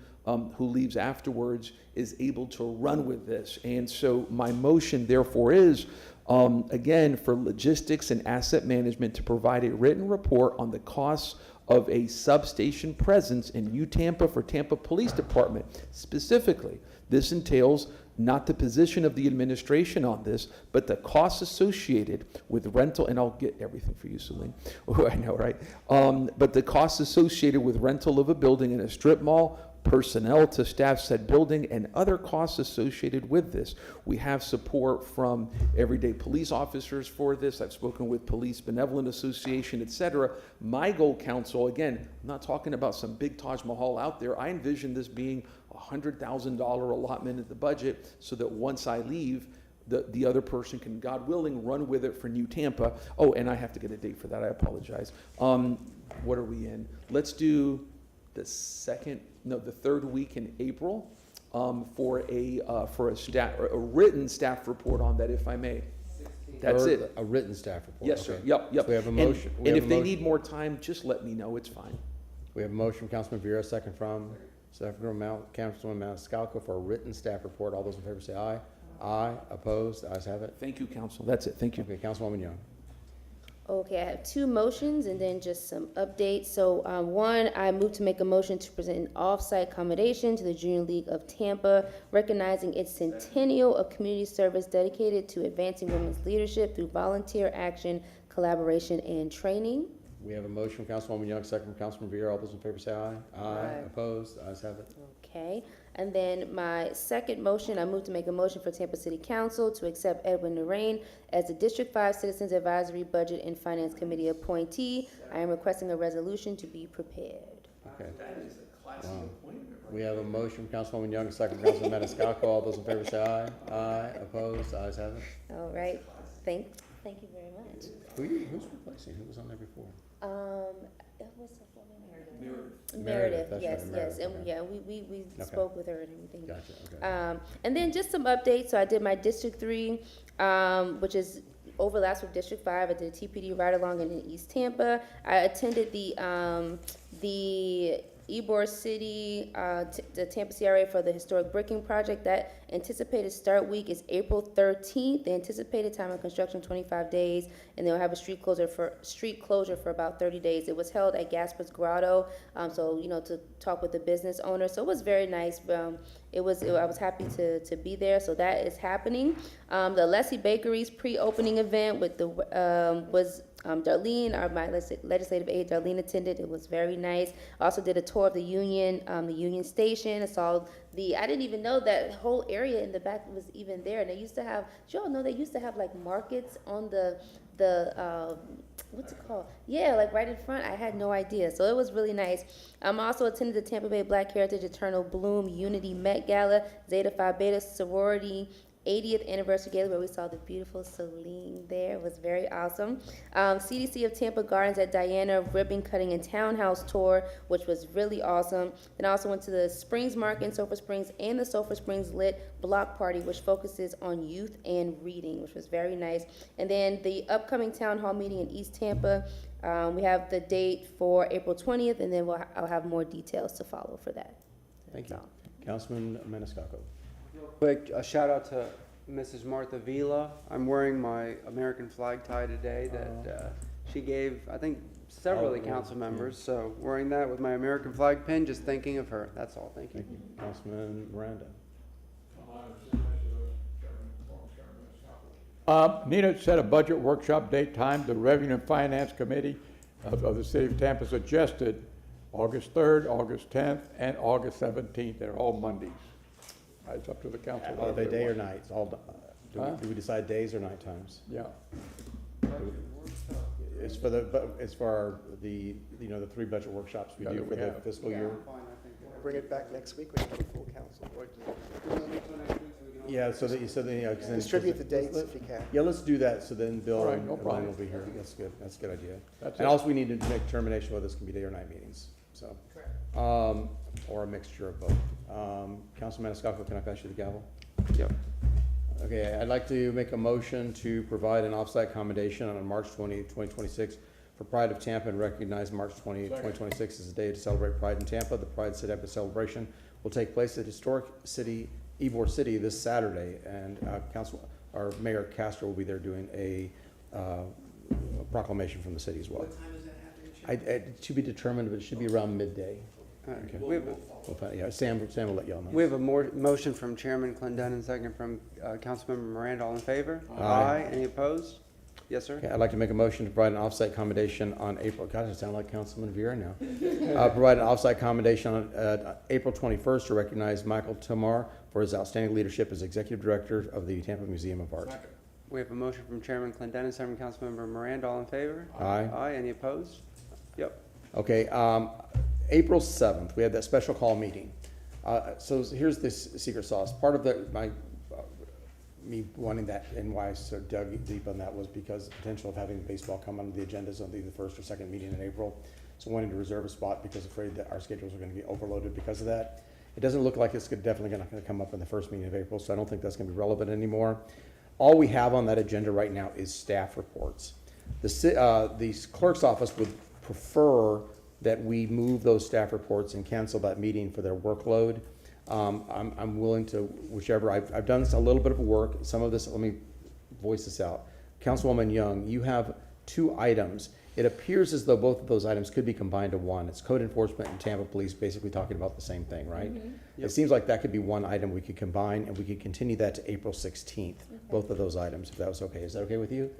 who leaves afterwards is able to run with this. And so my motion, therefore, is again, for logistics and asset management to provide a written report on the costs of a substation presence in New Tampa for Tampa Police Department. Specifically, this entails not the position of the administration on this, but the costs associated with rental, and I'll get everything for you, Celine. Oh, I know, right? But the costs associated with rental of a building in a strip mall, personnel to staff said building, and other costs associated with this. We have support from everyday police officers for this. I've spoken with Police Benevolent Association, etc. My goal, council, again, I'm not talking about some big Taj Mahal out there. I envision this being a $100,000 allotment in the budget so that once I leave, the other person can, God willing, run with it for New Tampa. Oh, and I have to get a date for that. I apologize. What are we in? Let's do the third week in April for a written staff report on that, if I may. That's it.
A written staff report.
Yes, sir.
Okay.
Yep.
We have a motion.
And if they need more time, just let me know. It's fine.
We have a motion from Councilman Vera, second from Councilman Maniscalco for a written staff report. All those in favor say aye. Aye. Opposed? The ayes have it.
Thank you, council. That's it. Thank you.
Okay, Councilwoman Young.
Okay, I have two motions and then just some updates. So, one, I move to make a motion to present an off-site commendation to the Junior League of Tampa, recognizing its centennial of community service dedicated to advancing women's leadership through volunteer action, collaboration, and training.
We have a motion from Councilwoman Young, second from Councilman Vera. All those in favor say aye. Aye. Opposed? The ayes have it.
Okay, and then my second motion, I move to make a motion for Tampa City Council to accept Edwin Narain as the District 5 Citizens Advisory Budget and Finance Committee appointee. I am requesting a resolution to be prepared.
Okay. Wow. We have a motion from Councilwoman Young, second from Councilman Maniscalco. All those in favor say aye. Aye. Opposed? The ayes have it.
All right, thank you very much.
Who's replacing? Who was on there before?
It was a woman.
Meredith,
Meredith,
that's
yes,
right,
yes,
Meredith,
and
okay.
yeah, we
Okay.
spoke with her and everything.
Gotcha, okay.
And then just some updates. So I did my District 3, which is overlaps with District 5. I did a TPD ride along in East Tampa. I attended the Ybor City, the Tampa CRA for the historic bricking project. That anticipated start week is April 13th. The anticipated time of construction 25 days, and they'll have a street closure for about 30 days. It was held at Gasper's Grotto, so to talk with the business owner. So it was very nice. I was happy to be there. So that is happening. The Leslie Bakery's pre-opening event with the was Darlene, my legislative aide, Darlene attended. It was very nice. I also did a tour of the Union Station. I saw I didn't even know that whole area in the back was even there. And they used to have, did you all know they used to have like markets on the what's it called? Yeah, like right in front. I had no idea. So it was really nice. Also attended the Tampa Bay Black Heritage Eternal Bloom Unity Met Gala, Zeta Phi Beta Sorority 80th anniversary gala, where we saw the beautiful Celine there. It was very awesome. CDC of Tampa Gardens at Diana ribbon cutting and townhouse tour, which was really awesome. Then I also went to the Springs Market in Sulphur Springs and the Sulphur Springs Lit Block Party, which focuses on youth and reading, which was very nice. And then the upcoming town hall meeting in East Tampa, we have the date for April 20th, and then I'll have more details to follow for that.
Thank you. Councilman Maniscalco.
Quick, a shout out to Mrs. Martha Vila. I'm wearing my American flag tie today that she gave, I think, several of the council members. So wearing that with my American flag pin, just thinking of her. That's all. Thank you.
Thank you. Councilman Miranda.
Need to set a budget workshop date time. The Revenue and Finance Committee of the City of Tampa suggested August 3rd, August 10th, and August 17th. They're all Mondays. It's up to the council.
Are they day or nights? Do we decide days or night times?
Yeah.
It's for the 3 budget workshops we
Yeah,
do
that
for
we
the
have.
fiscal year.
Bring it back next week when you have a full council.
Yeah, so that
Distribute the dates if you can.
Yeah, let's do that, so then Bill
All right,
and
no
Ryan
problem.
will be here. That's good. That's a good idea.
That's
And
it.
also, we need to make determination whether this can be day or night meetings, so. Or a mixture of both. Councilman Maniscalco, can I pass you the gavel?
Yep.
Okay, I'd like to make a motion to provide an offsite accommodation on March 20, 2026 for Pride of Tampa and recognize March 20, 2026 as a day to celebrate Pride in Tampa. The Pride Sit-Up celebration will take place at historic Ybor City this Saturday, and Mayor Castro will be there doing a proclamation from the city as well. What time is that happening? It should be determined, but it should be around midday.
Okay.
Yeah, Sam will let y'all know.
We have a motion from Chairman Clendenin, second from Councilmember Miranda. All in favor?
Aye.
Any opposed? Yes, sir.
Okay, I'd like to make a motion to provide an offsite accommodation on April, gosh, I sound like Councilman Vieira now. Provide an offsite accommodation on April 21st to recognize Michael Tomar for his outstanding leadership as Executive Director of the Tampa Museum of Art.
We have a motion from Chairman Clendenin, second from Councilmember Miranda. All in favor?
Aye.
Aye. Any opposed? Yep.
Okay, April 7th, we had that special call meeting. So here's this secret sauce. Part of me wanting that and why I so dug deep on that was because the potential of having baseball come on the agendas on the first or second meeting in April. So wanting to reserve a spot because afraid that our schedules are going to be overloaded because of that. It doesn't look like it's definitely going to come up in the first meeting of April, so I don't think that's going to be relevant anymore. All we have on that agenda right now is staff reports. The clerk's office would prefer that we move those staff reports and cancel that meeting for their workload. I'm willing to, whichever, I've done a little bit of work. Some of this, let me voice this out. Councilwoman Young, you have 2 items. It appears as though both of those items could be combined to one. It's code enforcement and Tampa Police basically talking about the same thing, right?
Mm-hmm.
It seems like that could be one item we could combine, and we could continue that to April 16th, both of those items, if that was okay. Is that okay with you?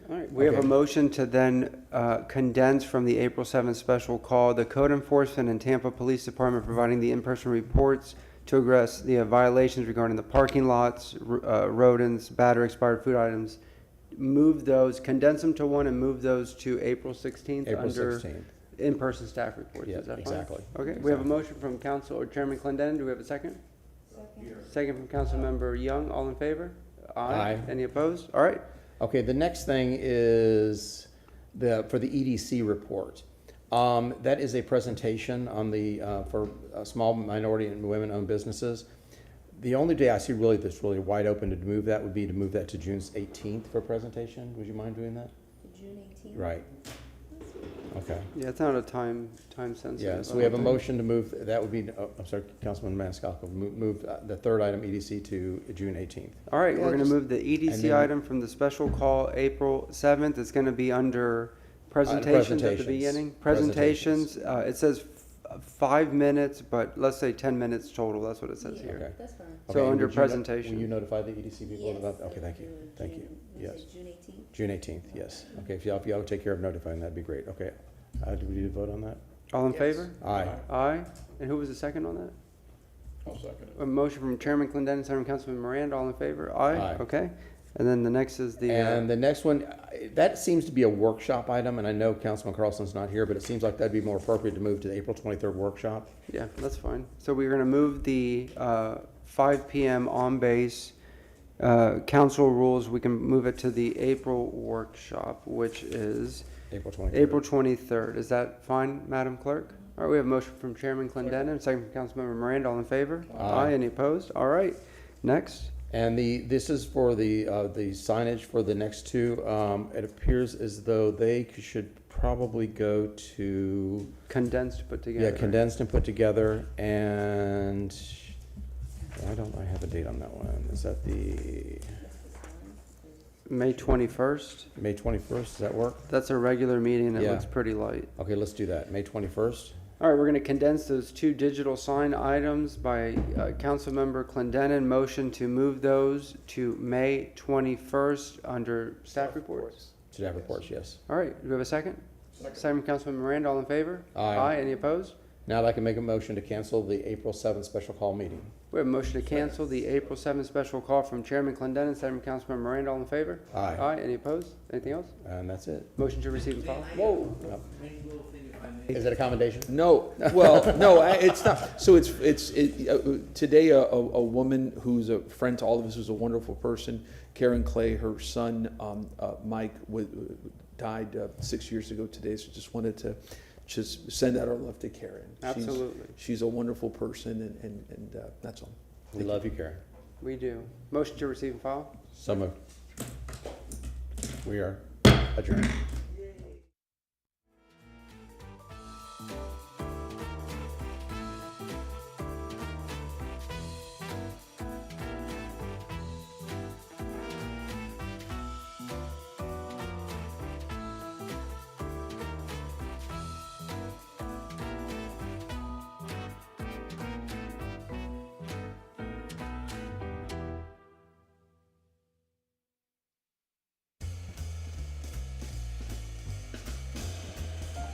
All right, we have a motion to then condense from the April 7th special call, the Code Enforcement and Tampa Police Department providing the in-person reports to address the violations regarding the parking lots, rodents, battery expired food items. Move those, condense them to one and move those to April 16th
April
under
16th.
in-person staff reports.
Yeah,
Is that fine?
exactly.
Okay, we have a motion from Council or Chairman Clendenin. Do we have a second? Second from Councilmember Young. All in favor?
Aye.
Any opposed? All right.
Okay, the next thing is for the EDC report. That is a presentation on for small minority and women-owned businesses. The only day I see really that's really wide open to move that would be to move that to June 18th for presentation. Would you mind doing that?
June 18th.
Right. Okay.
Yeah, it's not a time sensitive.
Yeah, so
I
we have a
don't think.
motion to move, that would be, I'm sorry, Councilman Maniscalco, move the third item, EDC, to June 18th.
All right,
Yeah,
we're gonna
just-
move the
and
EDC
then-
item from the special call April 7th. It's gonna be under presentations at the
presentations.
beginning. Presentations, it says 5 minutes, but let's say 10 minutes total, that's what it says
Okay.
here.
That's fine.
So
Okay,
under
would you no-
presentation.
Will you notify the EDC people
Yes,
about, okay,
I
thank you,
will.
thank you,
Was
yes.
it June 18th?
June 18th, yes. Okay, if y'all would take care of notifying, that'd be great, okay. Do we need to vote on that?
All in favor?
Aye.
Aye. And who was the second on that?
I'll second it.
A motion from Chairman Clendenin, second from Councilman Miranda, all in favor? Aye.
Aye.
Okay. And then the next is the,
And the next one, that seems to be a workshop item, and I know Councilman Carlson's not here, but it seems like that'd be more appropriate to move to the April 23rd workshop.
yeah, that's fine. So we're gonna move the 5 PM on base council rules. We can move it to the April workshop, which is
April 23rd.
April 23rd. Is that fine, Madam Clerk? All right, we have a motion from Chairman Clendenin, second from Councilmember Miranda. All in favor?
Aye.
Any opposed? All right. Next.
And this is for the signage for the next two. It appears as though they should probably go to,
Condensed, put together.
yeah, condensed and put together, and why don't I have a date on that one? Is that the
May 21st.
May 21st? Does that work?
That's a regular meeting. It
Yeah.
looks pretty light.
Okay, let's do that. May 21st?
All right, we're going to condense those two digital sign items by Councilmember Clendenin. Motion to move those to May 21st under staff reports.
Staff reports, yes.
All right, do we have a second? Second from Councilman Miranda, all in favor?
Aye.
Any opposed?
Now I'd like to make a motion to cancel the April 7th special call meeting.
We have a motion to cancel the April 7th special call from Chairman Clendenin, second from Councilman Miranda, all in favor?
Aye.
Any opposed? Anything else?
And that's it.
Motion to receive and file.
Whoa.
Is it a commendation?
No, well, no, it's not. So today a woman who's a friend to all of us, who's a wonderful person, Karen Clay, her son Mike died 6 years ago today. So just wanted to just send out our love to Karen.
Absolutely.
She's a wonderful person, and that's all.
We love you, Karen.
We do. Motion to receive and file.
So moved. We are adjourned.